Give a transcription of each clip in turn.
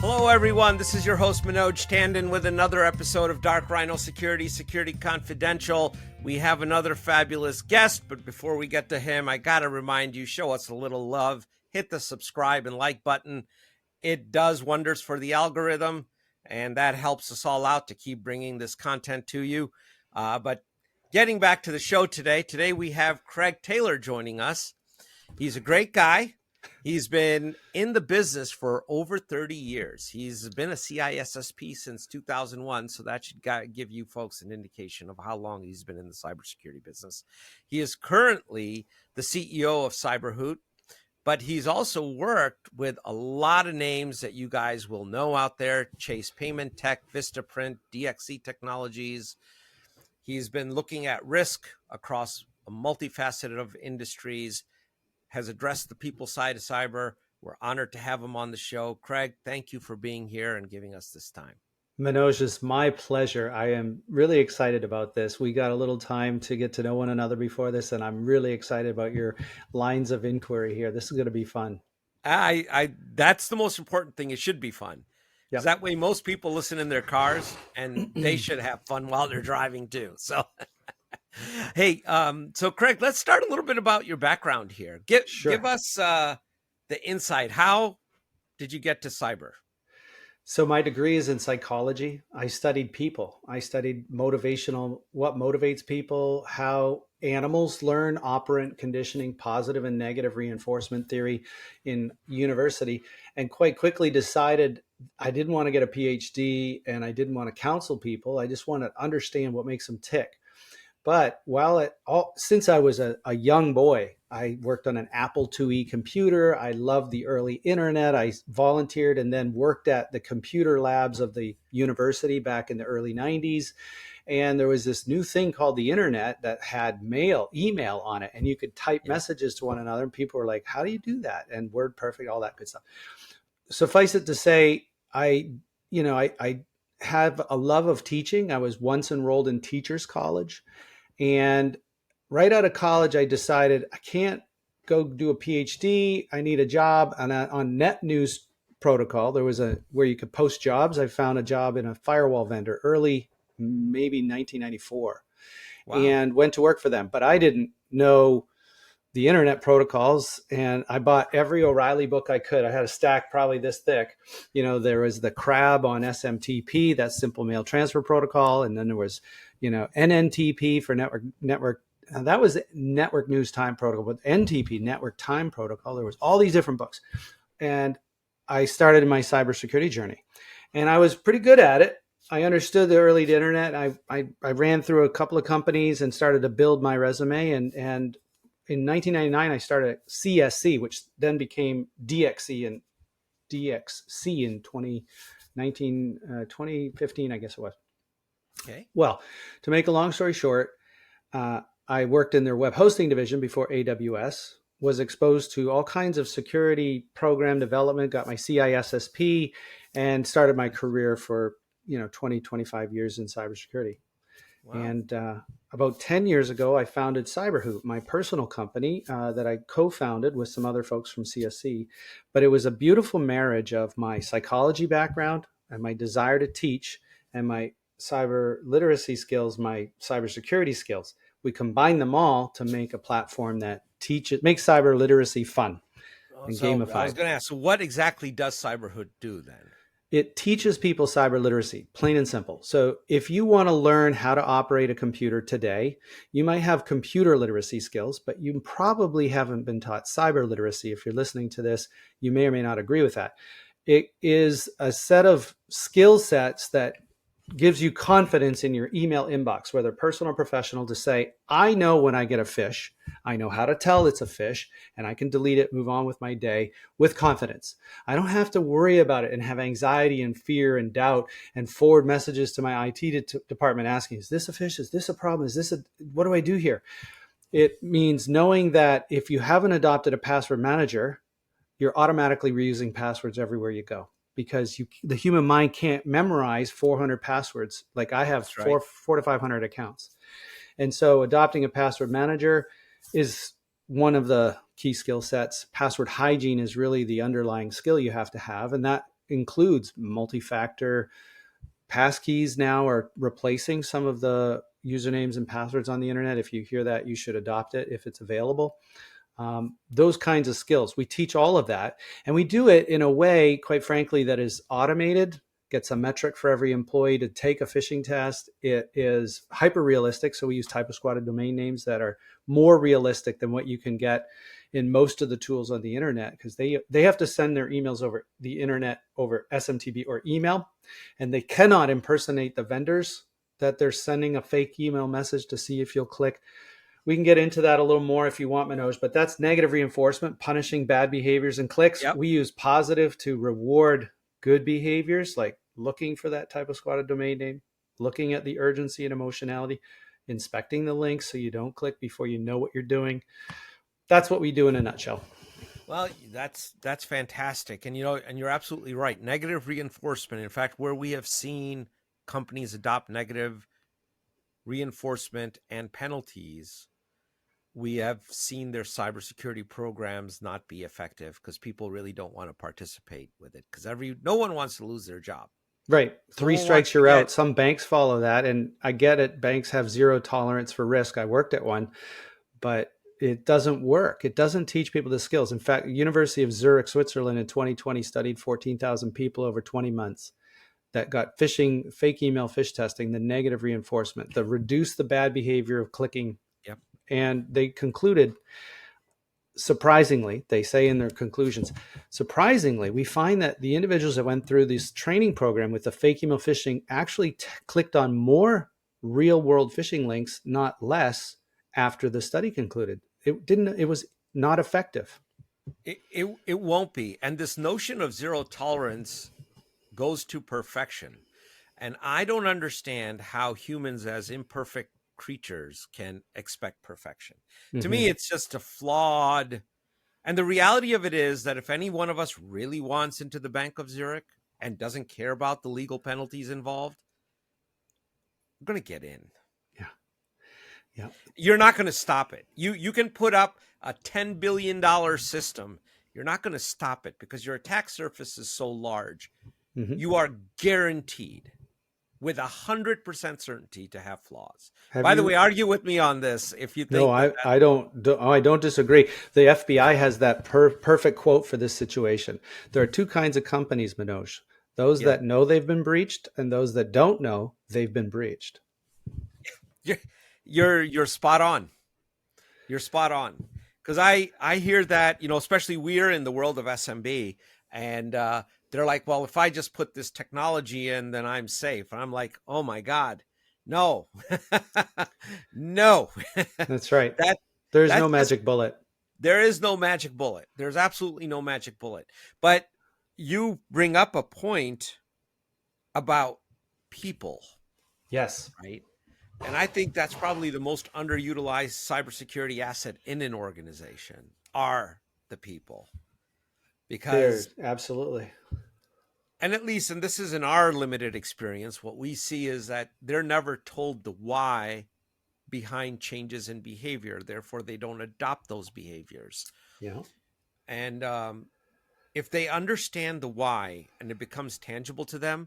Hello, everyone. This is your host, Manoj Tandon, with another episode of Dark Rhino Security Confidential. We have another fabulous guest, but before we get to him, I got to remind you, show us a little love. Hit the subscribe and like button. It does wonders for the algorithm, and that helps us all out to keep bringing this content to you. But getting back to the show today we have Craig Taylor joining us. He's a great guy. He's been in the business for over 30 years. He's been a CISSP since 2001, so that should give you folks an indication of how long he's been in the cybersecurity business. He is currently the CEO of CyberHoot, but he's also worked with a lot of names that you guys will know out there: Chase Paymentech, Vistaprint, DXC Technologies. He's been looking at risk across a multifaceted of industries, has addressed the people side of cyber. We're honored to have him on the show. Craig, thank you for being here and giving us this time. Manoj, it's my pleasure. I am really excited about this. We got a little time to get to know one another before this, and I'm really excited about your lines of inquiry here. This is going to be fun. That's the most important thing. It should be fun. Yep. That way most people listen in their cars, and they should have fun while they're driving too. So hey, so Craig, let's start a little bit about your background here. Give us the insight. How did you get to cyber? So my degree is in psychology. I studied people. I studied what motivates people, how animals learn, operant conditioning, positive and negative reinforcement theory in university, and quite quickly decided I didn't want to get a PhD and I didn't want to counsel people. I just want to understand what makes them tick. But since I was a young boy, I worked on an Apple IIe computer. I loved the early internet. I volunteered and then worked at the computer labs of the university back in the early 90s. And there was this new thing called the internet that had email on it, and you could type messages to one another. And people were like, how do you do that? And WordPerfect, all that good stuff. Suffice it to say, I have a love of teaching. I was once enrolled in Teachers College. And right out of college, I decided I can't go do a PhD. I need a job. And on Net News Protocol, there was where you could post jobs. I found a job in a firewall vendor early, maybe 1994, wow, and went to work for them. But I didn't know the internet protocols, and I bought every O'Reilly book I could. I had a stack probably this thick. There was the CRAB on SMTP, that's Simple Mail Transfer Protocol, and then there was NNTP for network. That was Network News Time Protocol, but NTP, Network Time Protocol. There was all these different books, and I started my cybersecurity journey, and I was pretty good at it. I understood the early internet. I ran through a couple of companies and started to build my resume, and in 1999, I started at CSC, which then became DXC in 2015, I guess it was. Okay. Well, to make a long story short, I worked in their web hosting division before AWS, was exposed to all kinds of security program development, got my CISSP, and started my career for 20, 25 years in cybersecurity. Wow. And about 10 years ago, I founded CyberHoot, my personal company that I co-founded with some other folks from CSC. But it was a beautiful marriage of my psychology background and my desire to teach and my cyber literacy skills, my cybersecurity skills. We combine them all to make a platform that makes cyber literacy fun and gamified. I was going to ask, so what exactly does CyberHoot do then? It teaches people cyber literacy, plain and simple. So if you want to learn how to operate a computer today, you might have computer literacy skills, but you probably haven't been taught cyber literacy. If you're listening to this, you may or may not agree with that. It is a set of skill sets that gives you confidence in your email inbox, whether personal or professional, to say, I know when I get a phish, I know how to tell it's a phish, and I can delete it, move on with my day with confidence. I don't have to worry about it and have anxiety and fear and doubt and forward messages to my IT department asking, is this a phish? Is this a problem? What do I do here? It means knowing that if you haven't adopted a password manager, you're automatically reusing passwords everywhere you go. Because the human mind can't memorize 400 passwords. Like I have four to 500 accounts. And so adopting a password manager is one of the key skill sets. Password hygiene is really the underlying skill you have to have. And that includes multi-factor passkeys. Now are replacing some of the usernames and passwords on the internet. If you hear that, you should adopt it if it's available. Those kinds of skills. We teach all of that, and we do it in a way, quite frankly, that is automated, gets a metric for every employee to take a phishing test. It is hyper realistic. So we use typo squatted domain names that are more realistic than what you can get in most of the tools on the internet, because they have to send their emails over the internet over SMTP or email, and they cannot impersonate the vendors that they're sending a fake email message to see if you'll click. We can get into that a little more if you want, Manoj, but that's negative reinforcement, punishing bad behaviors and clicks. Yep. We use positive to reward good behaviors, like looking for that type of squatted domain name, looking at the urgency and emotionality, inspecting the links so you don't click before you know what you're doing. That's what we do in a nutshell. Well, that's fantastic. And, and you're absolutely right. Negative reinforcement. In fact, where we have seen companies adopt negative reinforcement and penalties, we have seen their cybersecurity programs not be effective because people really don't want to participate with it, because no one wants to lose their job. Right. 3 strikes, you're out. Some banks follow that. And I get it. Banks have zero tolerance for risk. I worked at one, but it doesn't work. It doesn't teach people the skills. In fact, University of Zurich, Switzerland in 2020 studied 14,000 people over 20 months that got phishing, fake email phish testing, the negative reinforcement, the reduce the bad behavior of clicking. Yep. And they concluded, surprisingly, they say in their conclusions, surprisingly, we find that the individuals that went through this training program with the fake email phishing actually clicked on more real world phishing links, not less, after the study concluded. It was not effective. It won't be. And this notion of zero tolerance goes to perfection. And I don't understand how humans as imperfect creatures can expect perfection. Mm-hmm. To me, it's just a flawed. And the reality of it is that if any one of us really wants into the Bank of Zurich and doesn't care about the legal penalties involved, we're going to get in. Yeah. You're not going to stop it. You can put up a $10 billion system. You're not going to stop it because your attack surface is so large. Mm-hmm. You are guaranteed with 100% certainty to have flaws. By the way, argue with me on this if you think. No, I don't disagree. The FBI has that perfect quote for this situation. There are 2 kinds of companies, Manoj. Those that know they've been breached and those that don't know they've been breached. You're spot on. You're spot on. Because I hear that, especially we're in the world of SMB, and they're like, well, if I just put this technology in, then I'm safe. And I'm like, oh my God, no, no. That's right. There's no magic bullet. There is no magic bullet. There's absolutely no magic bullet. But you bring up a point about people. Yes. Right. And I think that's probably the most underutilized cybersecurity asset in an organization are the people. Because absolutely. And at least, and this is in our limited experience, what we see is that they're never told the why behind changes in behavior. Therefore, they don't adopt those behaviors. Yeah. And if they understand the why and it becomes tangible to them,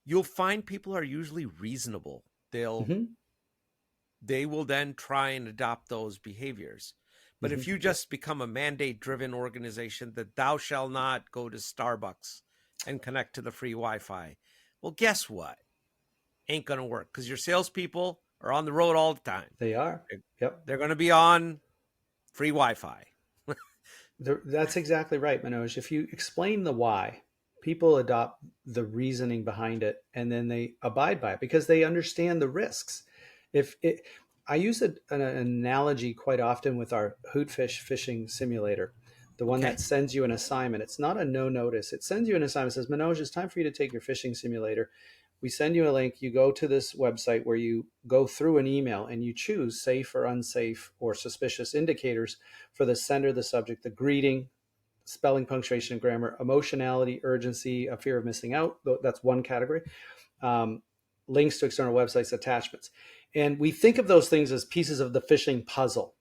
you'll find people are usually reasonable. They will then try and adopt those behaviors. But if you just become a mandate-driven organization that thou shall not go to Starbucks and connect to the free Wi-Fi, well, guess what? Ain't going to work because your salespeople are on the road all the time. They are. Yep. They're going to be on free Wi-Fi. That's exactly right, Manoj. If you explain the why, people adopt the reasoning behind it, and then they abide by it because they understand the risks. I use an analogy quite often with our Hootfish phishing simulator, the one that sends you an assignment. It's not a no notice. It sends you an assignment. It says, Manoj, it's time for you to take your phishing simulator. We send you a link. You go to this website where you go through an email and you choose safe or unsafe or suspicious indicators for the sender, the subject, the greeting, spelling, punctuation, grammar, emotionality, urgency, a fear of missing out. That's one category. Links to external websites, attachments. And we think of those things as pieces of the phishing puzzle.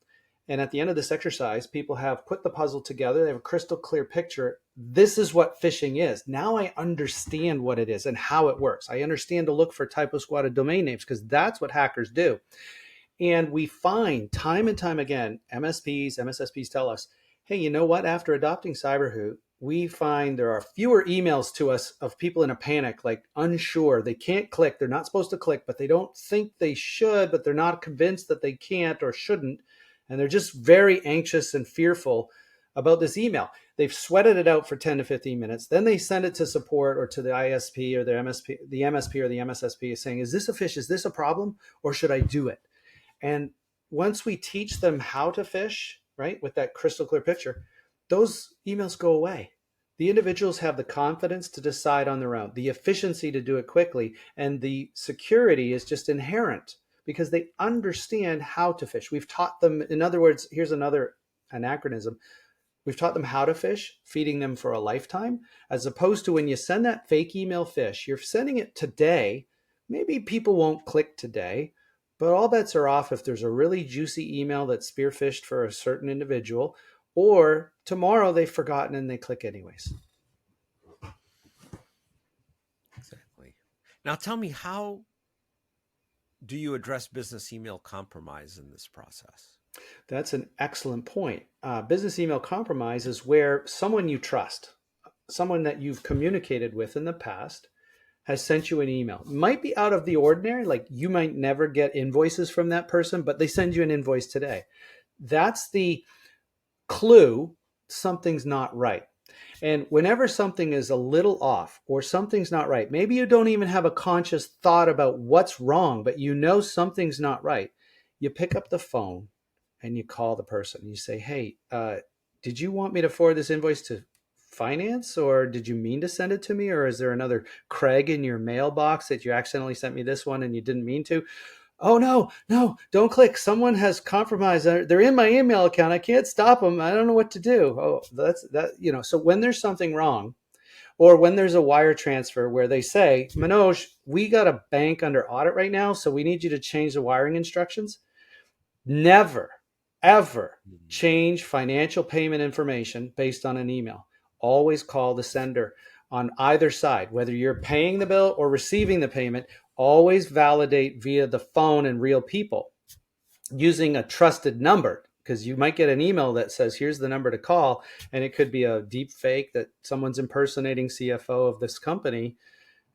And at the end of this exercise, people have put the puzzle together. They have a crystal clear picture. This is what phishing is. Now I understand what it is and how it works. I understand to look for typo squatted domain names because that's what hackers do. And we find time and time again, MSPs, MSSPs tell us, hey, you know what? After adopting CyberHoot, we find there are fewer emails to us of people in a panic, like unsure. They can't click. They're not supposed to click, but they don't think they should, but they're not convinced that they can't or shouldn't. And they're just very anxious and fearful about this email. They've sweated it out for 10 to 15 minutes. Then they send it to support or to the ISP or the MSP or the MSSP saying, is this a phish? Is this a problem? Or should I do it? And once we teach them how to phish, right, with that crystal clear picture, those emails go away. The individuals have the confidence to decide on their own, the efficiency to do it quickly, and the security is just inherent because they understand how to phish. We've taught them, in other words, here's another anachronism. We've taught them how to phish, feeding them for a lifetime, as opposed to when you send that fake email phish, you're sending it today. Maybe people won't click today, but all bets are off if there's a really juicy email that's spear phished for a certain individual, or tomorrow they've forgotten and they click anyways. Exactly. Now tell me, how do you address business email compromise in this process? That's an excellent point. Business email compromise is where someone you trust, someone that you've communicated with in the past, has sent you an email. It might be out of the ordinary, like you might never get invoices from that person, but they send you an invoice today. That's the clue something's not right. And whenever something is a little off or something's not right, maybe you don't even have a conscious thought about what's wrong, but you know something's not right. You pick up the phone and you call the person. You say, hey, did you want me to forward this invoice to finance, or did you mean to send it to me? Or is there another Craig in your mailbox that you accidentally sent me this one and you didn't mean to? Oh, no, don't click. Someone has compromised. They're in my email account. I can't stop them. I don't know what to do. Oh, that's that, so when there's something wrong, or when there's a wire transfer where they say, Manoj, we got a bank under audit right now, so we need you to change the wiring instructions. Never, ever change financial payment information based on an email. Always call the sender on either side, whether you're paying the bill or receiving the payment. Always validate via the phone and real people using a trusted number, because you might get an email that says, here's the number to call. And it could be a deep fake that someone's impersonating CFO of this company.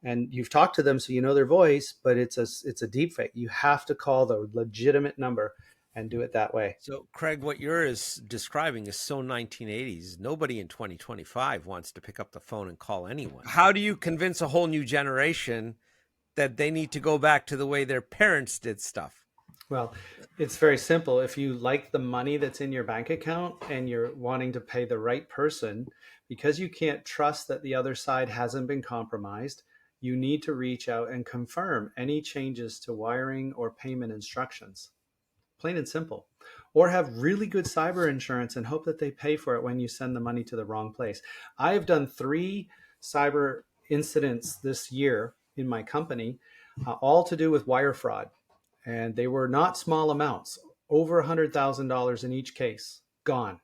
And you've talked to them, so you know their voice, but it's a deep fake. You have to call the legitimate number and do it that way. So, Craig, what you're describing is so 1980s. Nobody in 2025 wants to pick up the phone and call anyone. How do you convince a whole new generation that they need to go back to the way their parents did stuff? Well, it's very simple. If you like the money that's in your bank account and you're wanting to pay the right person, because you can't trust that the other side hasn't been compromised, you need to reach out and confirm any changes to wiring or payment instructions. Plain and simple. Or have really good cyber insurance and hope that they pay for it when you send the money to the wrong place. I have done 3 cyber incidents this year in my company, all to do with wire fraud. And they were not small amounts, over $100,000 in each case, gone.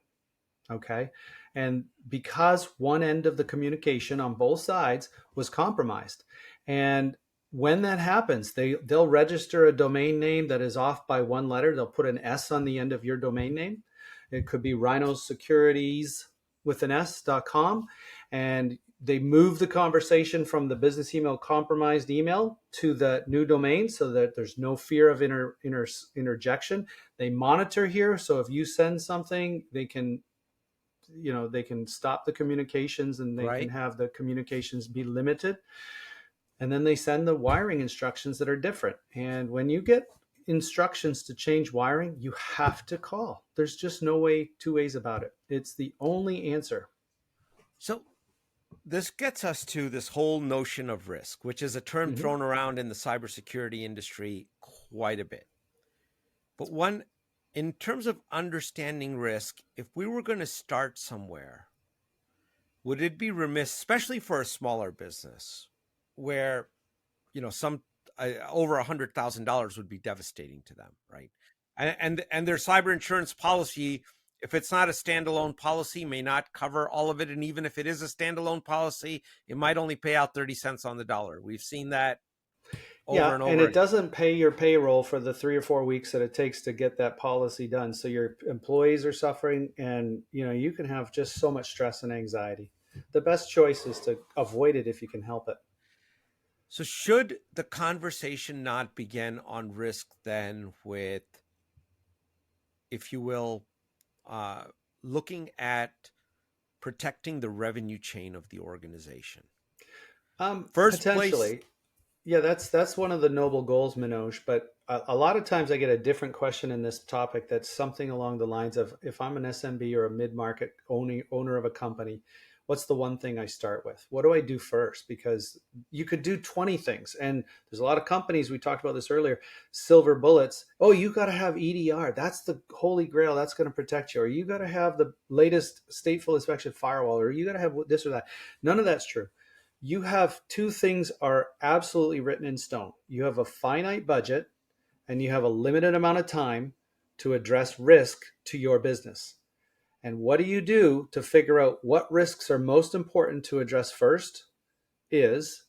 Okay. And because one end of the communication on both sides was compromised. And when that happens, they'll register a domain name that is off by one letter. They'll put an S on the end of your domain name. It could be Rhiino Securities with an S.com. And they move the conversation from the business email compromised email to the new domain so that there's no fear of interjection. They monitor here. So if you send something, they can stop the communications and they can have the communications be limited. And then they send the wiring instructions that are different. And when you get instructions to change wiring, you have to call. There's just no two ways about it. It's the only answer. So this gets us to this whole notion of risk, which is a term thrown around in the cybersecurity industry quite a bit. But in terms of understanding risk, if we were going to start somewhere, would it be remiss, especially for a smaller business, where some over $100,000 would be devastating to them, right? And their cyber insurance policy, if it's not a standalone policy, may not cover all of it. And even if it is a standalone policy, it might only pay out 30 cents on the dollar. We've seen that over Yeah, and and over it again. doesn't pay your payroll for the 3 or 4 weeks that it takes to get that policy done. So your employees are suffering, and you can have just so much stress and anxiety. The best choice is to avoid it if you can help it. So should the conversation not begin on risk then with, if you will, looking at protecting the revenue chain of the organization? First place. Potentially, yeah, that's one of the noble goals, Manoj. But a lot of times I get a different question in this topic that's something along the lines of, if I'm an SMB or a mid-market owner of a company, what's the one thing I start with? What do I do first? Because you could do 20 things. And there's a lot of companies, we talked about this earlier, silver bullets. Oh, you got to have EDR. That's the holy grail. That's going to protect you. Or you got to have the latest stateful inspection firewall, or you got to have this or that. None of that's true. You have two things are absolutely written in stone. You have a finite budget and you have a limited amount of time to address risk to your business. And what do you do to figure out what risks are most important to address first? Is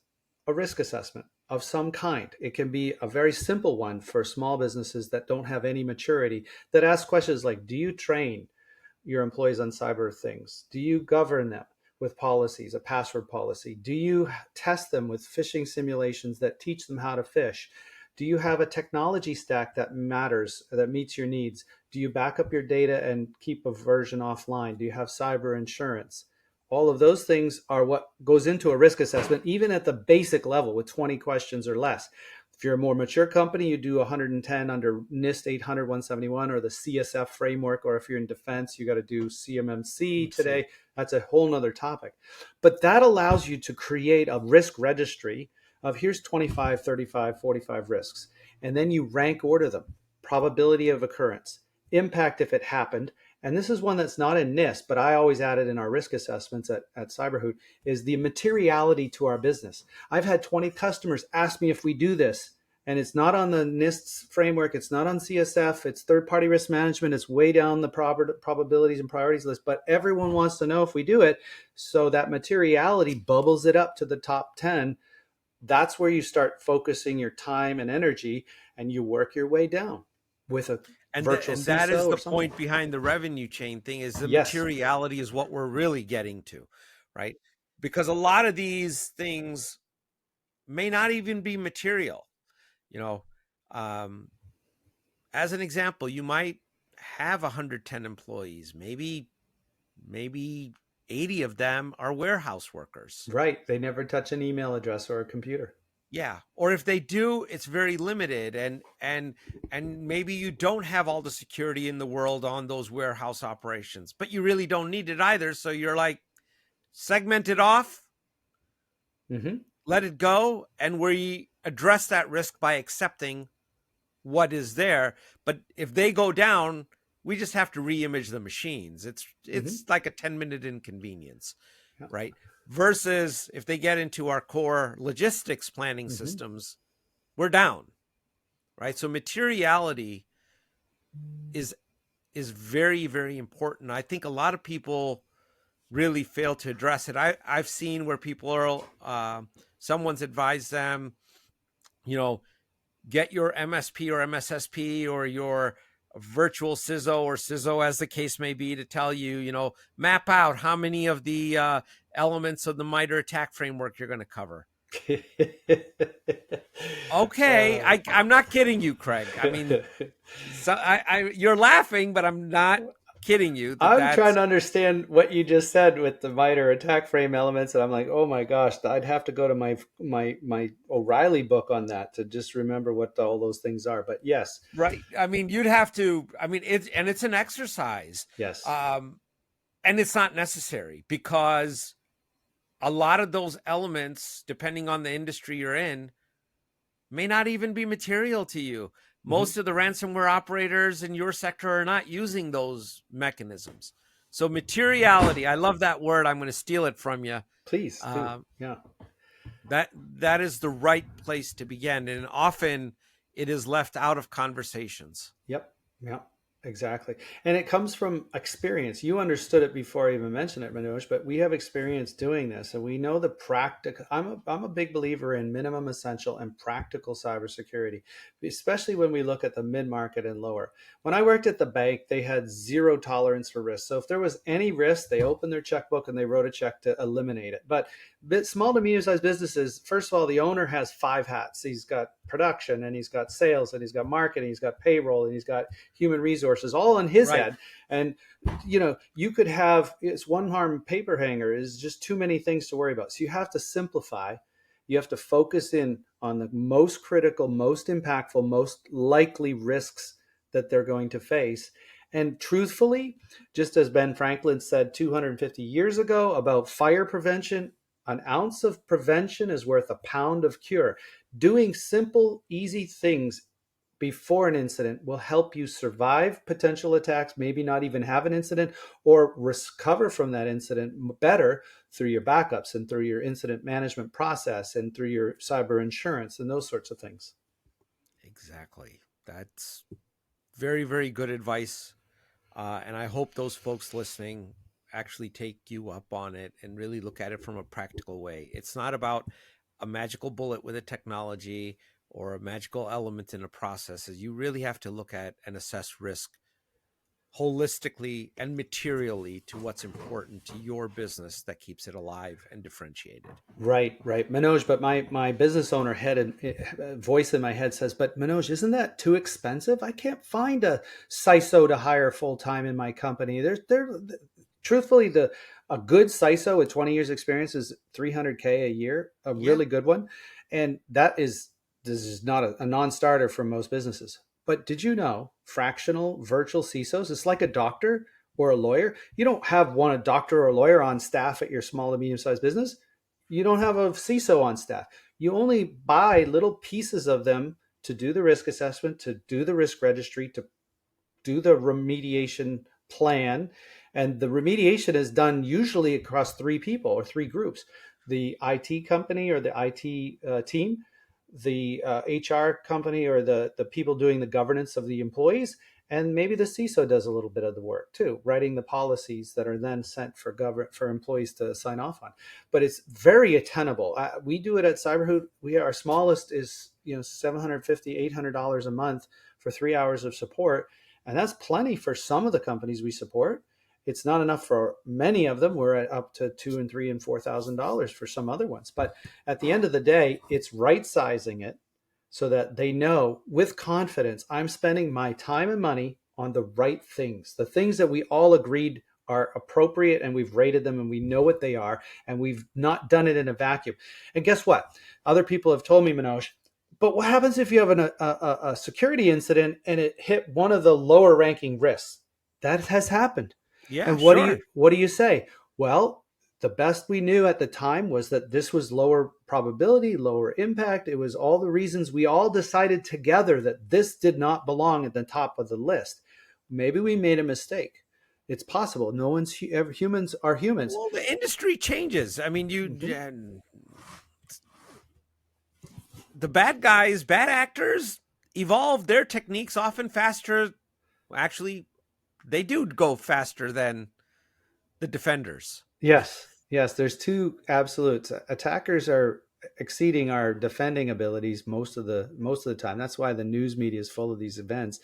a risk assessment of some kind. It can be a very simple one for small businesses that don't have any maturity, that ask questions like, do you train your employees on cyber things? Do you govern them with policies, a password policy? Do you test them with phishing simulations that teach them how to phish? Do you have a technology stack that matters, that meets your needs? Do you back up your data and keep a version offline? Do you have cyber insurance? All of those things are what goes into a risk assessment, even at the basic level with 20 questions or less. If you're a more mature company, you do 110 under NIST 800 171 or the CSF framework, or if you're in defense, you got to do CMMC today. That's a whole nother topic. But that allows you to create a risk registry of here's 25, 35, 45 risks. And then you rank order them. Probability of occurrence, impact if it happened. And this is one that's not in NIST, but I always add it in our risk assessments at CyberHoot, is the materiality to our business. I've had 20 customers ask me if we do this, and it's not on the NIST framework, it's not on CSF, it's third-party risk management, it's way down the probabilities and priorities list, but everyone wants to know if we do it, so that materiality bubbles it up to the top 10. That's where you start focusing your time and energy, and you work your way down with a virtual And that CISO is or the something. point behind the revenue chain thing, is the Yes. materiality is what we're really getting to, right? Because a lot of these things may not even be material. You know, as an example, you might have 110 employees, maybe 80 of them are warehouse workers. Right. They never touch an email address or a computer. Yeah, or if they do, it's very limited, and maybe you don't have all the security in the world on those warehouse operations, but you really don't need it either. So you're like, segment it off, let it go, and we address that risk by accepting what is there. But if they go down, we just have to re-image the machines. It's like a 10-minute inconvenience, Yeah. right? Versus if they get into our core logistics planning systems, we're down, right? So materiality is very, very important. I think a lot of people really fail to address it. I've seen where people are, someone's advised them, get your MSP or MSSP or your virtual CISO or CISO, as the case may be, to tell you, map out how many of the elements of the MITRE ATT&CK framework you're going to cover. Okay, I'm not kidding you, Craig. I mean, you're laughing, but I'm not kidding you. I'm trying to understand what you just said with the MITRE ATT&CK frame elements, and I'm like, oh my gosh, I'd have to go to my O'Reilly book on that to just remember what all those things are. But yes, right. I mean, you'd have to. I mean, it's an exercise. Yes, and it's not necessary, because a lot of those elements, depending on the industry you're in, may not even be material to you. Most of the ransomware operators in your sector are not using those mechanisms. So materiality, I love that word. I'm going to steal it from you. Please. Yeah. That is the right place to begin. And often it is left out of conversations. Yep. Yeah, exactly. And it comes from experience. You understood it before I even mentioned it, Manoj, but we have experience doing this and we know the practical. I'm a big believer in minimum essential and practical cybersecurity, especially when we look at the mid market and lower. When I worked at the bank, they had zero tolerance for risk. So if there was any risk, they opened their checkbook and they wrote a check to eliminate it. But small to medium sized businesses, first of all, the owner has five hats. He's got production and he's got sales and he's got marketing, he's got payroll and he's got human resources all in his Right. head. And you could have, it's one harm paper hanger is just too many things to worry about. So you have to simplify. You have to focus in on the most critical, most impactful, most likely risks that they're going to face. And truthfully, just as Ben Franklin said 250 years ago about fire prevention, an ounce of prevention is worth a pound of cure. Doing simple, easy things before an incident will help you survive potential attacks, maybe not even have an incident, or recover from that incident better through your backups and through your incident management process and through your cyber insurance and those sorts of things. Exactly. That's very, very good advice. And I hope those folks listening actually take you up on it and really look at it from a practical way. It's not about a magical bullet with a technology or a magical element in a process. You really have to look at and assess risk holistically and materially to what's important to your business that keeps it alive and differentiated. Right, right, Manoj. But my business owner head and voice in my head says, "But Manoj, isn't that too expensive? I can't find a CISO to hire full time in my company." Truthfully, the a good CISO with 20 years experience is 300K a year, a Yeah. really good one, and this is not a non-starter for most businesses. But did you know fractional virtual CISOs? It's like a doctor or a lawyer. You don't have a doctor or a lawyer on staff at your small and medium-sized business. You don't have a CISO on staff. You only buy little pieces of them to do the risk assessment, to do the risk registry, to do the remediation plan. And the remediation is done usually across three people or three groups: the IT company or the IT team, the HR company or the people doing the governance of the employees, and maybe the CISO does a little bit of the work too, writing the policies that are then sent for employees to sign off on. But it's very attainable. We do it at CyberHoot. Our smallest is $750, $800 a month for 3 hours of support, and that's plenty for some of the companies we support. It's not enough for many of them. We're at up to $2,000 and $3,000 and $4,000 for some other ones. But at the end of the day, it's right sizing it so that they know with confidence I'm spending my time and money on the right things, the things that we all agreed are appropriate, and we've rated them and we know what they are, and we've not done it in a vacuum. And guess what? Other people have told me, Manoj, but what happens if you have a security incident and it hit one of the lower ranking risks? That has happened. Yeah, And what do you sure. what do you say? Well, the best we knew at the time was that this was lower probability, lower impact. It was all the reasons we all decided together that this did not belong at the top of the list. Maybe we made a mistake. It's possible. No one's humans are humans. Well, the industry changes. I mean, Mhm. the bad guys, bad actors evolve their techniques often faster. Actually, they do go faster than the defenders. Yes, yes. There's two absolutes. Attackers are exceeding our defending abilities most of the time. That's why the news media is full of these events.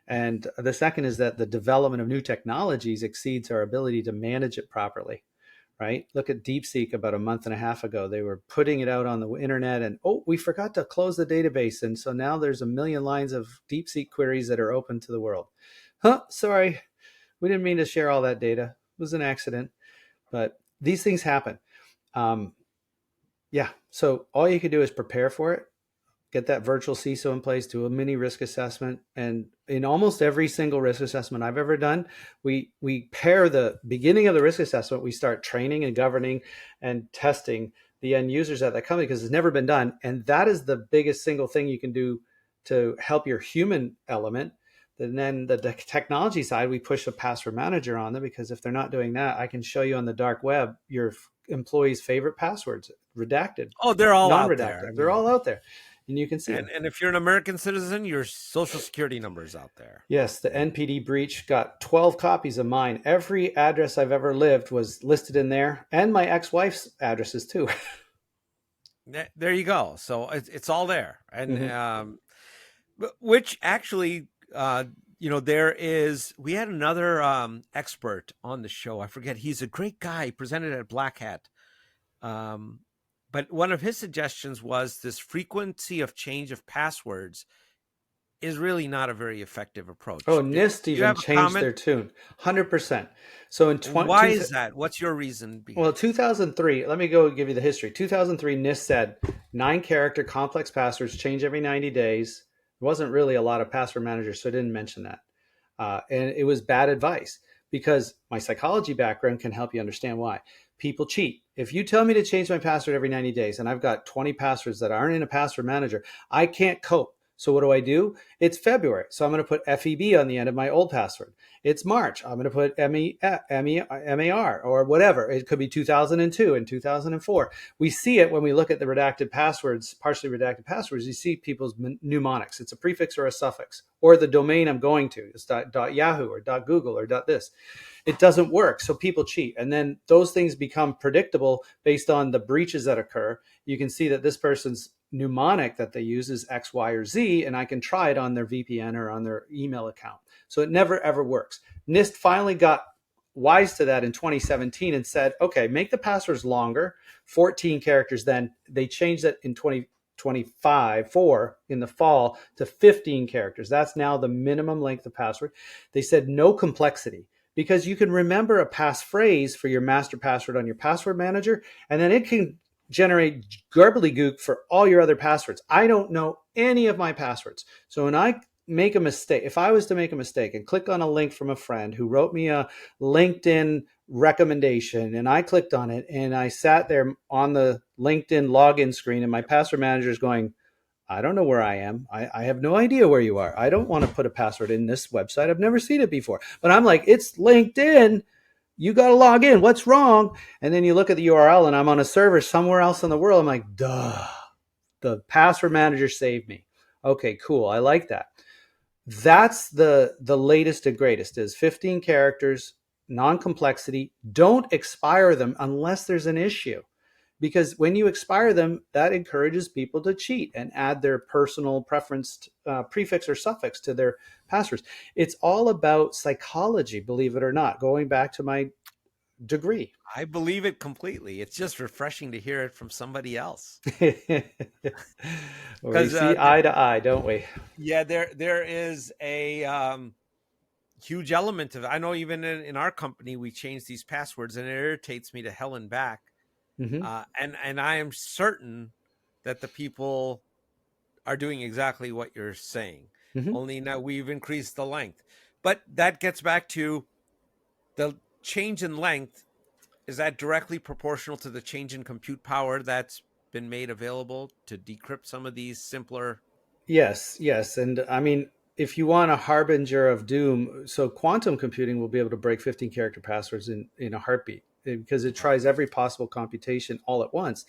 And the second is that the development of new technologies exceeds our ability to manage it properly. Right? Look at DeepSeek about a month and a half ago. They were putting it out on the internet, and oh, we forgot to close the database, and so now there's a million lines of DeepSeek queries that are open to the world. Huh? Sorry, we didn't mean to share all that data. It was an accident. But these things happen. Um, yeah. So all you can do is prepare for it, get that virtual CISO in place, do a mini risk assessment. And in almost every single risk assessment I've ever done, we pair the beginning of the risk assessment, we start training and governing and testing the end users at that company because it's never been done. And that is the biggest single thing you can do to help your human element. And then the technology side, we push a password manager on them because if they're not doing that, I can show you on the dark web your employees' favorite passwords, redacted, Oh, they're all out there. I non-redacted. They're mean, all out there. and you can see them. And if you're an American citizen, your social security number is out there. Yes, the NPD breach got 12 copies of mine. Every address I've ever lived was listed in there, and my ex-wife's addresses too. There you go. So it's all there. And Mm-hmm. which actually, we had another expert on the show. I forget. He's a great guy. He presented at Black Hat. But one of his suggestions was this frequency of change of passwords is really not a very effective Oh, approach. Do NIST you even have a changed comment? their tune, 100%. So in Why is that? What's your reason well, behind it? 2003, let me go give you the history. 2003, NIST said 9-character complex passwords change every 90 days. There wasn't really a lot of password managers, so I didn't mention that. And it was bad advice because my psychology background can help you understand why. People cheat. If you tell me to change my password every 90 days and I've got 20 passwords that aren't in a password manager, I can't cope. So what do? It's February. So I'm going to put FEB on the end of my old password. It's March. I'm going to put MAR or whatever. It could be 2002 and 2004. We see it when we look at the redacted passwords, partially redacted passwords. You see people's mnemonics. It's a prefix or a suffix, or the domain I'm going to. It's .yahoo or .google or .this. It doesn't work. So people cheat. And then those things become predictable based on the breaches that occur. You can see that this person's mnemonic that they use is X, Y, or Z, and I can try it on their VPN or on their email account. So it never, ever works. NIST finally got wise to that in 2017 and said, okay, make the passwords longer, 14 characters. Then they changed that in 2025 in the fall to 15 characters. That's now the minimum length of password. They said no complexity, because you can remember a passphrase for your master password on your password manager, and then it can generate gook for all your other passwords. I don't know any of my passwords. So when I make a mistake, if I was to make a mistake and click on a link from a friend who wrote me a LinkedIn recommendation and I clicked on it and I sat there on the LinkedIn login screen and my password manager is going, I don't know where I am. I have no idea where you are. I don't want to put a password in this website. I've never seen it before. But I'm like, it's LinkedIn. You got to log in. What's wrong? And then you look at the URL and I'm on a server somewhere else in the world. I'm like, duh, the password manager saved me. Okay, cool. I like that. That's the latest and greatest is 15 characters, non-complexity. Don't expire them unless there's an issue, because when you expire them, that encourages people to cheat and add their personal preferenced prefix or suffix to their passwords. It's all about psychology, believe it or not, going back to my degree. I believe it completely. It's just refreshing to hear it from somebody else. We Because see eye to eye, don't we? yeah, there is a huge element of. I know even in our company we change these passwords, and it irritates me to hell and back. Mm-hmm. And I am certain that the people are doing exactly what you're saying. Mm-hmm. Only now we've increased the length, but that gets back to the change in length. Is that directly proportional to the change in compute power that's been made available to decrypt some of these simpler? Yes, yes. And I mean, if you want a harbinger of doom, so quantum computing will be able to break 15 character passwords in a heartbeat, because it tries every possible computation all at once.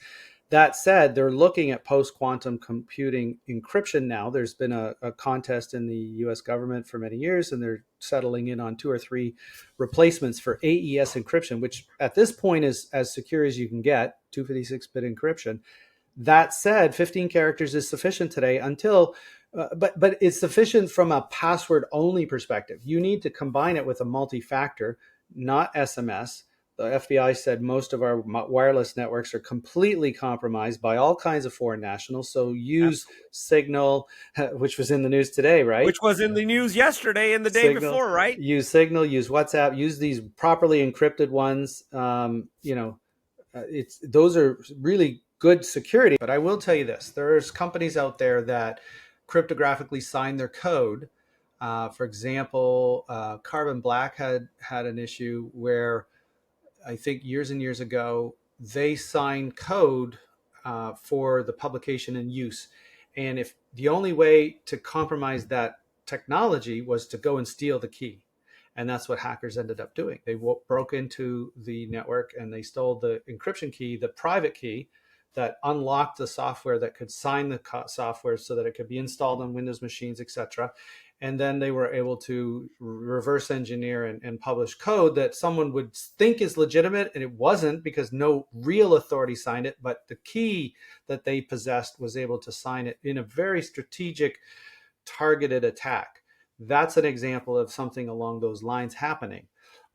That said, they're looking at post quantum computing encryption now. There's been a contest in the US government for many years, and they're settling in on 2 or 3 replacements for AES encryption, which at this point is as secure as you can get, 256-bit encryption. That said, 15 characters is sufficient today until, but it's sufficient from a password only perspective. You need to combine it with a multi-factor, not SMS. The FBI said most of our wireless networks are completely compromised by all kinds of foreign nationals. So use Absolutely. Signal, which was in the news today, right? Which was in the news yesterday and the day Signal, before, right? use Signal, use WhatsApp, use these properly encrypted ones. It's those are really good security. But I will tell you this: there's companies out there that cryptographically sign their code. For example, Carbon Black had an issue where I think years and years ago they signed code for the publication and use, and if the only way to compromise that technology was to go and steal the key, and that's what hackers ended up doing. They broke into the network and they stole the encryption key, the private key, that unlocked the software that could sign the software so that it could be installed on Windows machines, etc. And then they were able to reverse engineer and publish code that someone would think is legitimate, and it wasn't, because no real authority signed it, but the key that they possessed was able to sign it in a very strategic, targeted attack. That's an example of something along those lines happening.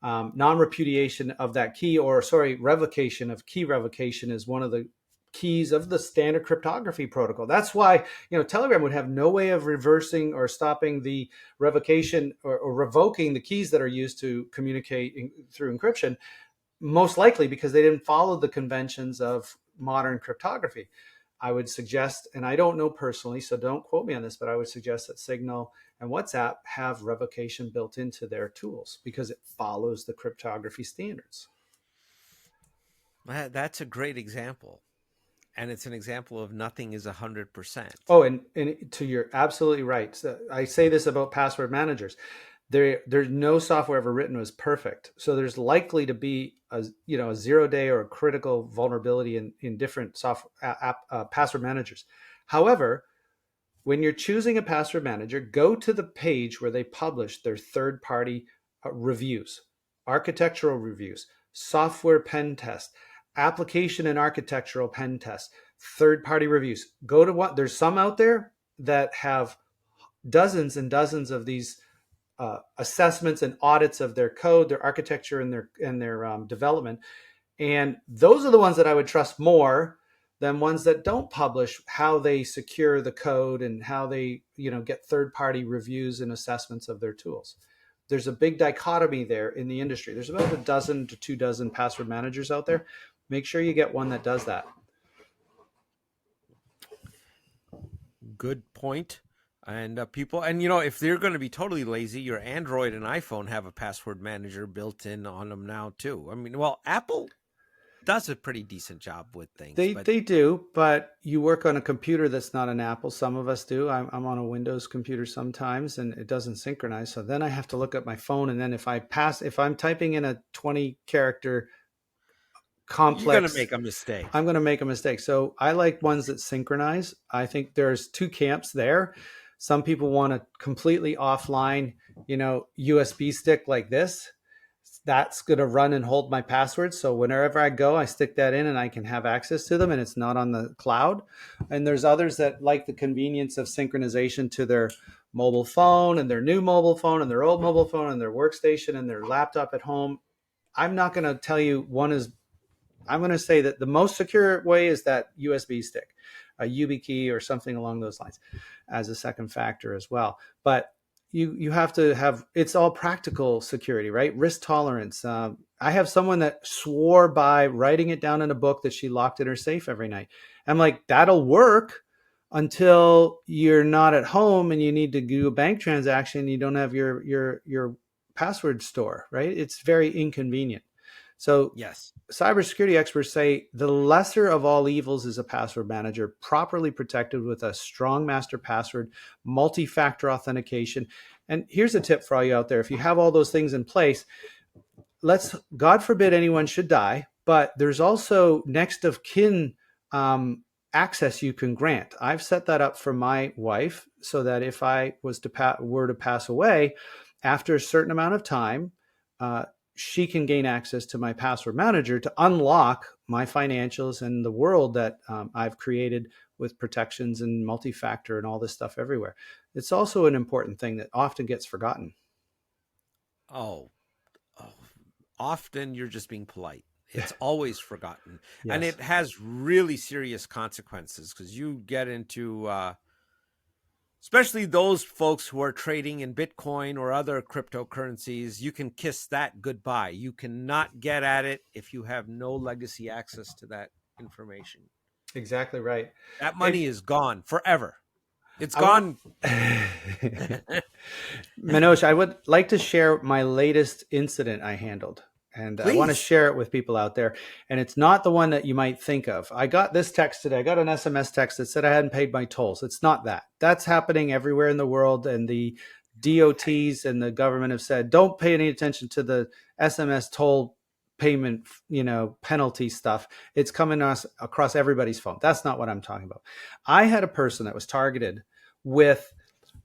Non-repudiation of that key, revocation of key revocation, is one of the keys of the standard cryptography protocol. That's why, Telegram would have no way of reversing or stopping the revocation or revoking the keys that are used to communicate through encryption, most likely because they didn't follow the conventions of modern cryptography. I would suggest, and I don't know personally, so don't quote me on this, but I would suggest that Signal and WhatsApp have revocation built into their tools because it follows the cryptography standards. That's a great example. And it's an example of nothing is 100%. Oh, and you're absolutely right. So I say this about password managers. There's no software ever written was perfect. So there's likely to be a 0-day or a critical vulnerability in different password managers. However, when you're choosing a password manager, go to the page where they publish their third-party reviews, architectural reviews, software pen test, application and architectural pen test, third-party reviews. Go to there's some out there that have dozens and dozens of these assessments and audits of their code, their architecture, and their development. And those are the ones that I would trust more than ones that don't publish how they secure the code and how they, get third-party reviews and assessments of their tools. There's a big dichotomy there in the industry. There's about a dozen to 2 dozen password managers out there. Make sure you get one that does that. Good point. And people, and if they're going to be totally lazy, your Android and iPhone have a password manager built in on them now too. I mean, well, Apple does a pretty decent job with things. They do, but you work on a computer that's not an Apple. Some of us do. I'm on a Windows computer sometimes, and it doesn't synchronize. So then I have to look at my phone, and then if I'm typing in a 20-character complex, you're going to make a mistake. I'm going to make a mistake. So I like ones that synchronize. I think there's 2 camps there. Some people want a completely offline, USB stick like this. That's going to run and hold my passwords. So whenever I go, I stick that in and I can have access to them, and it's not on the cloud. And there's others that like the convenience of synchronization to their mobile phone and their new mobile phone and their old mobile phone and their workstation and their laptop at home. I'm not going to tell you I'm going to say that the most secure way is that USB stick, a YubiKey or something along those lines as a second factor as well. But you have to have, it's all practical security, right? Risk tolerance. I have someone that swore by writing it down in a book that she locked in her safe every night. I'm like, that'll work until you're not at home and you need to do a bank transaction and you don't have your password store, right? It's very inconvenient. So yes, cybersecurity experts say the lesser of all evils is a password manager properly protected with a strong master password, multi-factor authentication. And here's a tip for all you out there. If you have all those things in place, God forbid anyone should die, but there's also next of kin access you can grant. I've set that up for my wife so that if I were to pass away after a certain amount of time, she can gain access to my password manager to unlock my financials and the world that I've created with protections and multi-factor and all this stuff everywhere. It's also an important thing that often gets forgotten. Often you're just being polite. It's always forgotten. Yes. And it has really serious consequences because you get into... especially those folks who are trading in Bitcoin or other cryptocurrencies, you can kiss that goodbye. You cannot get at it if you have no legacy access to that information. Exactly right. That money is gone forever. It's gone. Manoj, I would like to share my latest incident I handled. And I want to share it with people out there. And it's not the one that you might think of. I got this text today. I got an SMS text that said I hadn't paid my tolls. It's not that. That's happening everywhere in the world. And the DOTs and the government have said, don't pay any attention to the SMS toll payment, penalty stuff. It's coming across everybody's phone. That's not what I'm talking about. I had a person that was targeted with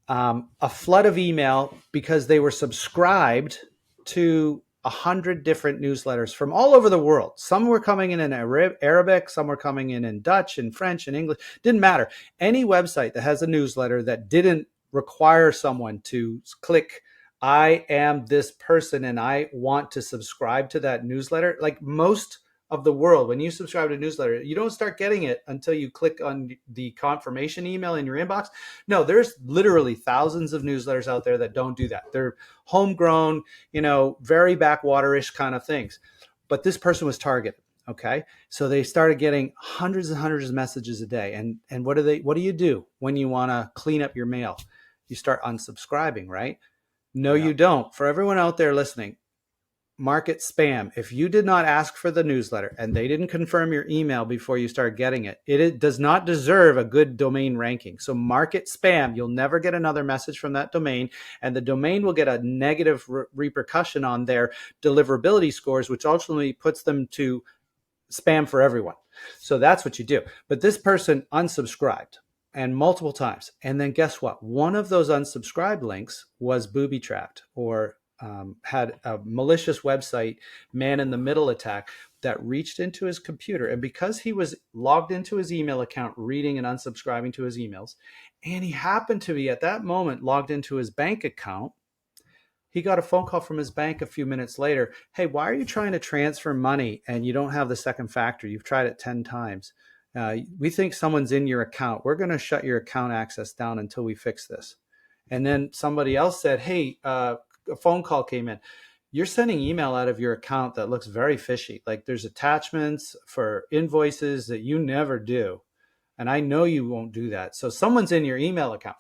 a flood of email because they were subscribed to 100 different newsletters from all over the world. Some were coming in Arabic, some were coming in Dutch and French and English. Didn't matter. Any website that has a newsletter that didn't require someone to click, I am this person and I want to subscribe to that newsletter. Like most of the world, when you subscribe to a newsletter, you don't start getting it until you click on the confirmation email in your inbox. No, there's literally thousands of newsletters out there that don't do that. They're homegrown, very backwaterish kind of things. But this person was targeted. Okay. So they started getting hundreds and hundreds of messages a day. And what do you do when you want to clean up your mail? You start unsubscribing, right? No, you don't. For everyone out there listening, mark it spam. If you did not ask for the newsletter and they didn't confirm your email before you start getting it, it does not deserve a good domain ranking. So mark it spam. You'll never get another message from that domain, and the domain will get a negative repercussion on their deliverability scores, which ultimately puts them to spam for everyone. So that's what you do. But this person unsubscribed and multiple times. And then guess what? One of those unsubscribed links was booby trapped or had a malicious website man-in-the-middle attack that reached into his computer. And because he was logged into his email account, reading and unsubscribing to his emails, and he happened to be at that moment logged into his bank account, he got a phone call from his bank a few minutes later. Hey, why are you trying to transfer money and you don't have the second factor? You've tried it 10 times. We think someone's in your account. We're going to shut your account access down until we fix this. And then somebody else said, hey, a phone call came in. You're sending email out of your account that looks very fishy. Like there's attachments for invoices that you never do. And I know you won't do that. So someone's in your email account.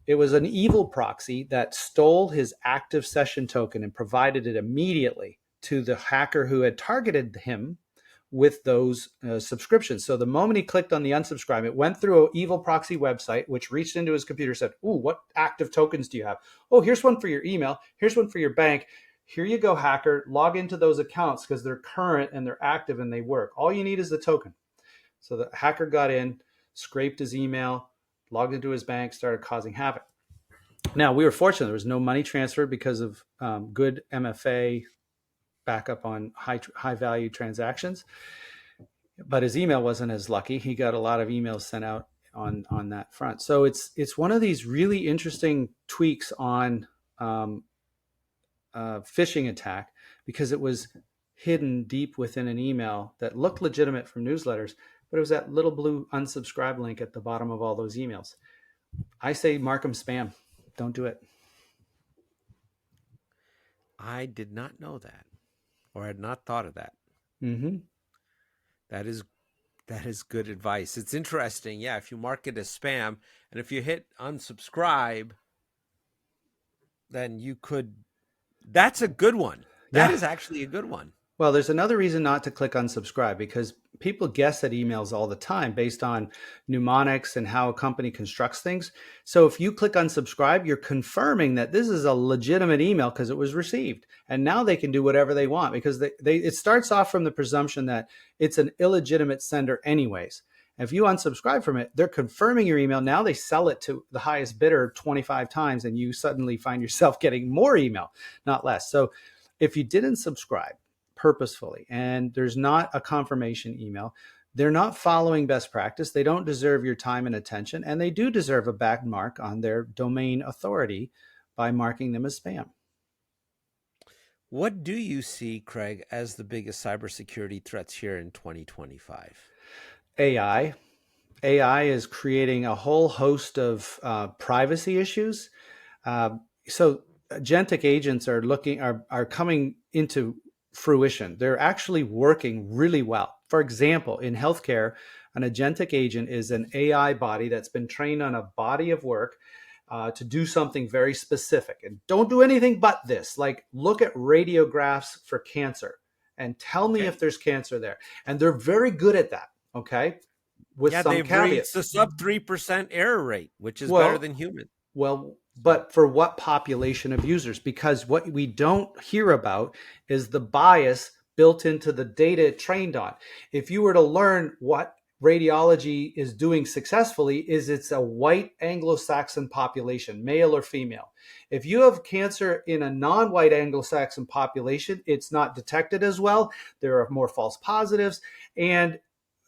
It was an evil proxy that stole his active session token and provided it immediately to the hacker who had targeted him with those subscriptions. So the moment he clicked on the unsubscribe, it went through an evil proxy website, which reached into his computer, said, ooh, what active tokens do you have? Oh, here's one for your email. Here's one for your bank. Here you go, hacker. Log into those accounts because they're current and they're active and they work. All you need is the token. So the hacker got in, scraped his email, logged into his bank, started causing havoc. Now, we were fortunate. There was no money transfer because of good MFA backup on high value transactions, but his email wasn't as lucky. He got a lot of emails sent out on that front. So it's one of these really interesting tweaks on phishing attack because it was hidden deep within an email that looked legitimate from newsletters, but it was that little blue unsubscribe link at the bottom of all those emails. I say mark them spam. Don't do it. I did not know that, or had not thought of that. Mm-hmm. That is good advice. It's interesting. Yeah, if you mark it as spam, and if you hit unsubscribe, then you could. That's a good one. That is actually a good one. Well, there's another reason not to click unsubscribe because people guess at emails all the time based on mnemonics and how a company constructs things. So if you click unsubscribe, you're confirming that this is a legitimate email because it was received. And now they can do whatever they want because it starts off from the presumption that it's an illegitimate sender anyways. And if you unsubscribe from it, they're confirming your email. Now they sell it to the highest bidder 25 times and you suddenly find yourself getting more email, not less. So if you didn't subscribe purposefully and there's not a confirmation email, they're not following best practice. They don't deserve your time and attention, and they do deserve a back mark on their domain authority by marking them as spam. What do you see, Craig, as the biggest cybersecurity threats here in 2025? AI. AI is creating a whole host of privacy issues. So agentic agents are coming into fruition. They're actually working really well. For example, in healthcare, an agentic agent is an AI body that's been trained on a body of work to do something very specific. And don't do anything but this. Like look at radiographs for cancer and tell me if there's cancer there. And they're very good at that. Okay. With some they've caveats. reached the sub 3% error rate, which is better than human. Well, but for what population of users? Because what we don't hear about is the bias built into the data it trained on. If you were to learn what radiology is doing successfully, is it's a white Anglo-Saxon population, male or female. If you have cancer in a non-white Anglo-Saxon population, it's not detected as well. There are more false positives, and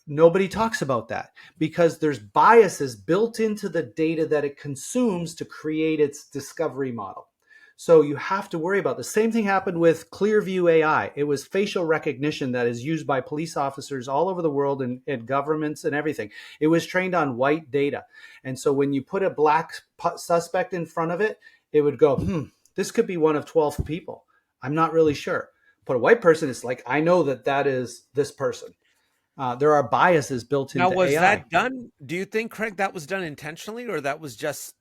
nobody talks about that because there's biases built into the data that it consumes to create its discovery model. So you have to worry about the same thing happened with Clearview AI. It was facial recognition that is used by police officers all over the world and governments and everything. It was trained on white data. And so when you put a black suspect in front of it, it would go, this could be one of 12 people. I'm not really sure. Put a white person, it's like, I know that is this person. There are biases built into AI. Now, was that done? Do you think, Craig, that was done intentionally, or that was just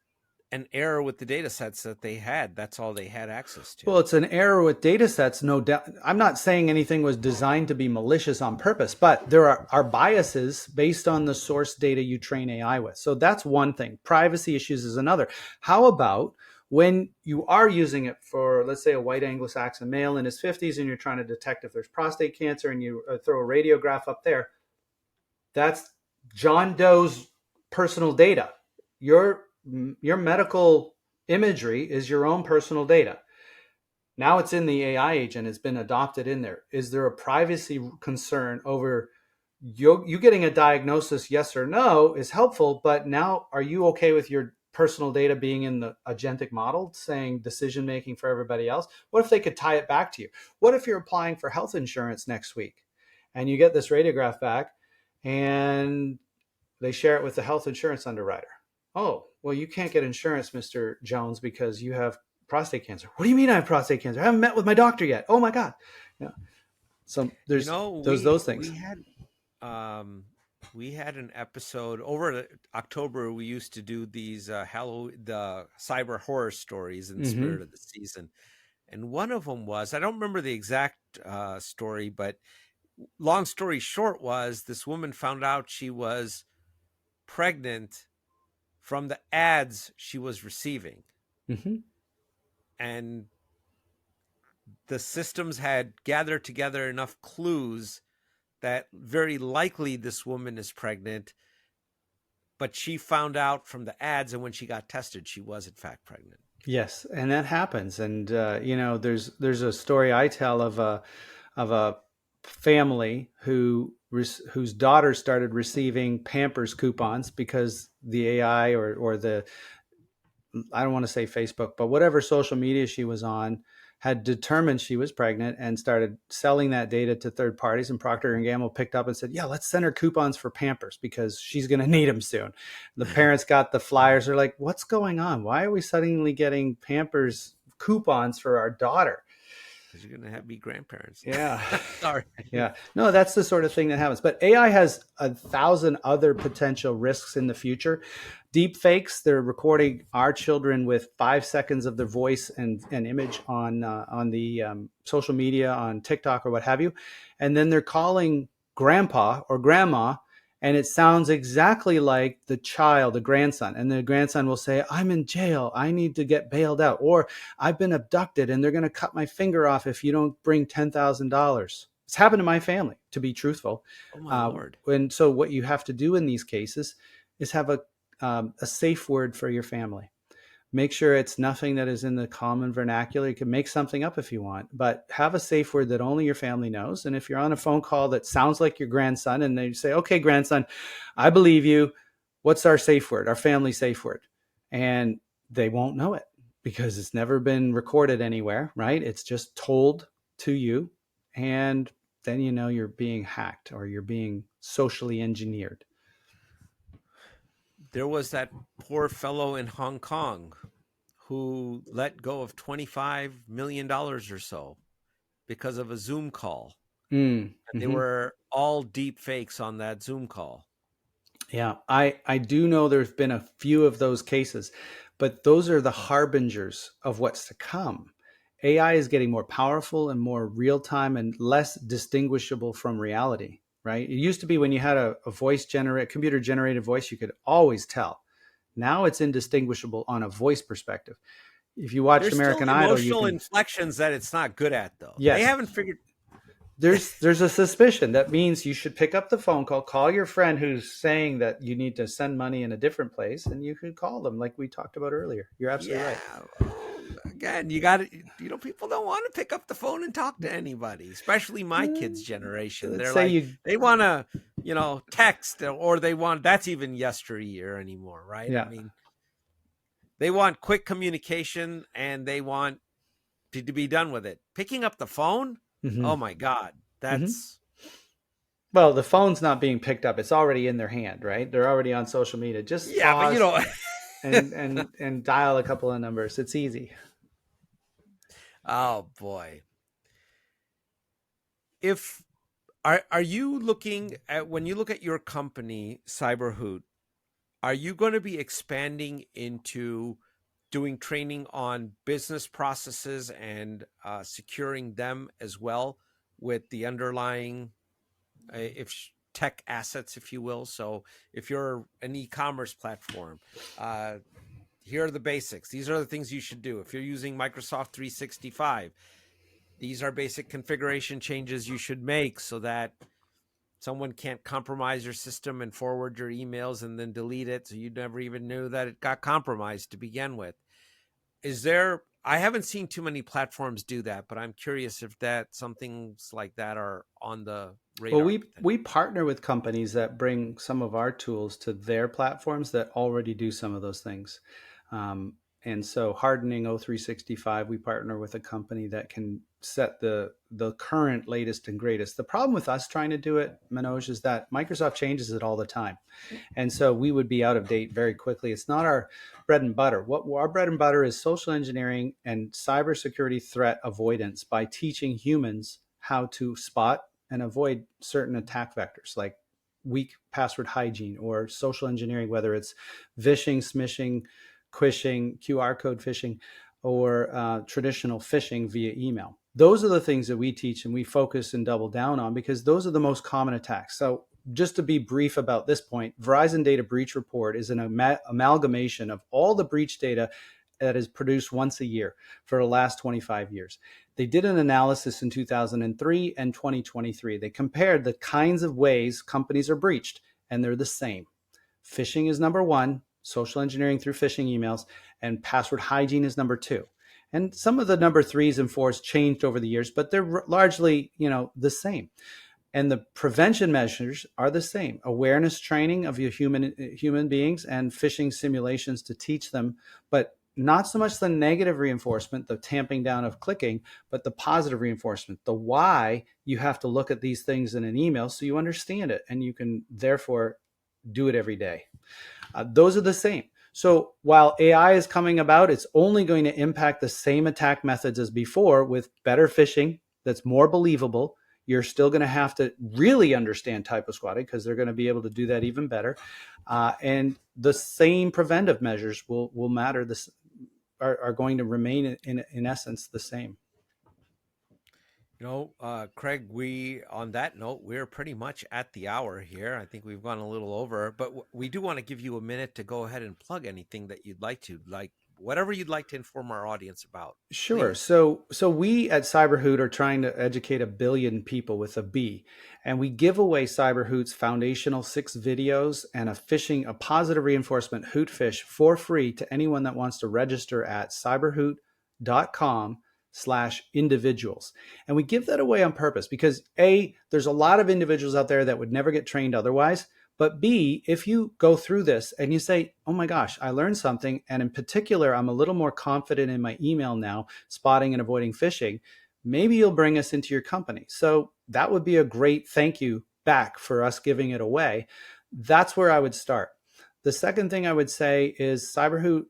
an error with the data sets that they had? That's all they had access to. Well, it's an error with data sets, no doubt. I'm not saying anything was designed to be malicious on purpose, but there are biases based on the source data you train AI with. So that's one thing. Privacy issues is another. How about when you are using it for, let's say, a white Anglo-Saxon male in his 50s, and you're trying to detect if there's prostate cancer, and you throw a radiograph up there? That's John Doe's personal data. Your medical imagery is your own personal data. Now it's in the AI agent. It's been adopted in there. Is there a privacy concern over you getting a diagnosis? Yes or no is helpful, but now are you okay with your personal data being in the agentic model saying decision making for everybody else? What if they could tie it back to you? What if you're applying for health insurance next week and you get this radiograph back and they share it with the health insurance underwriter? Oh, well, you can't get insurance, Mr. Jones, because you have prostate cancer. What do you mean I have prostate cancer? I haven't met with my doctor yet. Oh my God. Yeah. So there's those things. We had an episode over October. We used to do these the cyber horror stories in the spirit of the season. And one of them was, I don't remember the exact story, but long story short was this woman found out she was pregnant from the ads she was receiving. And the systems had gathered together enough clues that very likely this woman is pregnant, but she found out from the ads, and when she got tested, she was in fact pregnant. Yes, and that happens. And there's a story I tell of a family whose daughter started receiving Pampers coupons because the AI or the, I don't want to say Facebook, but whatever social media she was on had determined she was pregnant and started selling that data to third parties. And Procter & Gamble picked up and said, yeah, let's send her coupons for Pampers because she's going to need them soon. The parents got the flyers. They're like, what's going on? Why are we suddenly getting Pampers coupons for our daughter? Because you're going to be grandparents. Yeah. Sorry. Yeah. No, that's the sort of thing that happens. But AI has 1,000 other potential risks in the future. Deep fakes, they're recording our children with 5 seconds of their voice and image on the social media, on TikTok or what have you. And then they're calling grandpa or grandma, and it sounds exactly like the child, the grandson. And the grandson will say, I'm in jail. I need to get bailed out. Or I've been abducted and they're going to cut my finger off if you don't bring $10,000. It's happened to my family, to be truthful. Oh, my Lord. And so what you have to do in these cases is have a safe word for your family. Make sure it's nothing that is in the common vernacular. You can make something up if you want, but have a safe word that only your family knows. And if you're on a phone call that sounds like your grandson and they say, okay, grandson, I believe you. What's our safe word, our family safe word? And they won't know it because it's never been recorded anywhere, right? It's just told to you. And then you know you're being hacked or you're being socially engineered. There was that poor fellow in Hong Kong who let go of $25 million or so because of a Zoom call. And they were all deep fakes on that Zoom call. Yeah, I do know there's been a few of those cases, but those are the harbingers of what's to come. AI is getting more powerful and more real-time and less distinguishable from reality. Right? It used to be when you had a computer generated voice, you could always tell. Now it's indistinguishable on a voice perspective. If you watched American Idol, emotional inflections that it's not good at, though. Yes. They haven't figured. there's a suspicion. That means you should pick up the phone call your friend who's saying that you need to send money in a different place, and you could call them like we talked about earlier. You're absolutely right. Yeah. Well, again, you got to, people don't want to pick up the phone and talk to anybody, especially my kids' generation. Let's They're say like, you, they want to, text, or they want, that's even yesteryear anymore, right? I yeah. mean, they want quick communication and they want to be done with it. Picking up the phone, Hmm. oh my God, Hmm. that's, Well, the phone's not being picked up; it's already in their hand, right? They're already on social media. Just yeah, but pause and dial a couple of numbers. It's easy. oh boy. If, are you looking at, when you look at your company, CyberHoot, are you going to be expanding into doing training on business processes and securing them as well with the underlying if tech assets, if you will? So if you're an e-commerce platform, uh, here are the basics. These are the things you should do. If you're using Microsoft 365, these are basic configuration changes you should make so that someone can't compromise your system and forward your emails and then delete it, so you never even knew that it got compromised to begin with. Is there, I haven't seen too many platforms do that, but I'm curious if that, some things like that are on the Well, radar we potentially. partner with companies that bring some of our tools to their platforms that already do some of those things. Um, and so hardening O365, we partner with a company that can set the current latest and greatest. The problem with us trying to do it, Manoj, is that Microsoft changes it all the time. And so we would be out of date very quickly. It's not our bread and butter. What our bread and butter is social engineering and cybersecurity threat avoidance by teaching humans how to spot and avoid certain attack vectors like weak password hygiene or social engineering, whether it's vishing, smishing, quishing, QR code phishing, or traditional phishing via email. Those are the things that we teach and we focus and double down on because those are the most common attacks. So just to be brief about this point, Verizon Data Breach Report is an amalgamation of all the breach data that is produced once a year for the last 25 years. They did an analysis in 2003 and 2023. They compared the kinds of ways companies are breached, and they're the same. Phishing is number one, social engineering through phishing emails, and password hygiene is number two. And some of the number threes and fours changed over the years, but they're largely, the same. And the prevention measures are the same: awareness training of your human beings and phishing simulations to teach them, but not so much the negative reinforcement, the tamping down of clicking, but the positive reinforcement, the why you have to look at these things in an email so you understand it and you can therefore do it every day. Those are the same. So while AI is coming about, it's only going to impact the same attack methods as before with better phishing that's more believable. You're still going to have to really understand typo squatting because they're going to be able to do that even better. And the same preventive measures will matter. This are going to remain in essence the same. Craig, on that note, we're pretty much at the hour here. I think we've gone a little over, but we do want to give you a minute to go ahead and plug anything that you'd like whatever you'd like to inform our audience about, Sure. please. So we at CyberHoot are trying to educate 1 billion people with a B, and we give away CyberHoot's foundational 6 videos and a positive reinforcement Hoot Phish for free to anyone that wants to register at cyberhoot.com/individuals. And we give that away on purpose because A, there's a lot of individuals out there that would never get trained otherwise. But B, if you go through this and you say, oh my gosh, I learned something. And in particular, I'm a little more confident in my email now, spotting and avoiding phishing, maybe you'll bring us into your company. So that would be a great thank you back for us giving it away. That's where I would start. The second thing I would say is CyberHoot,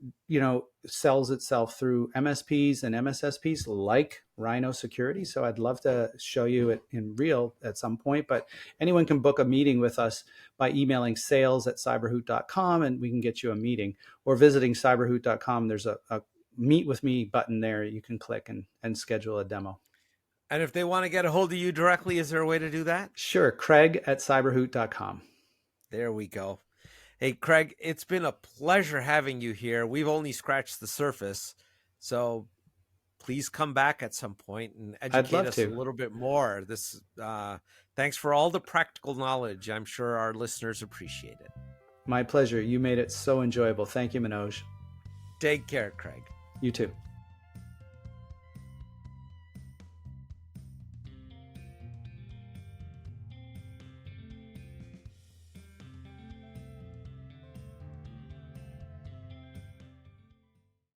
sells itself through MSPs and MSSPs like Rhiino Security. So I'd love to show you it in real at some point, but anyone can book a meeting with us by emailing sales@cyberhoot.com and we can get you a meeting, or visiting cyberhoot.com. There's a meet with me button there. You can click and schedule a demo. And if they want to get a hold of you directly, is there a way to do that? Sure. Craig@cyberhoot.com. There we go. Hey, Craig, it's been a pleasure having you here. We've only scratched the surface. So please come back at some point and I'd educate love us to. a little bit more. Thanks for all the practical knowledge. I'm sure our listeners appreciate it. My pleasure. You made it so enjoyable. Thank you, Manoj. Take care, Craig. You too.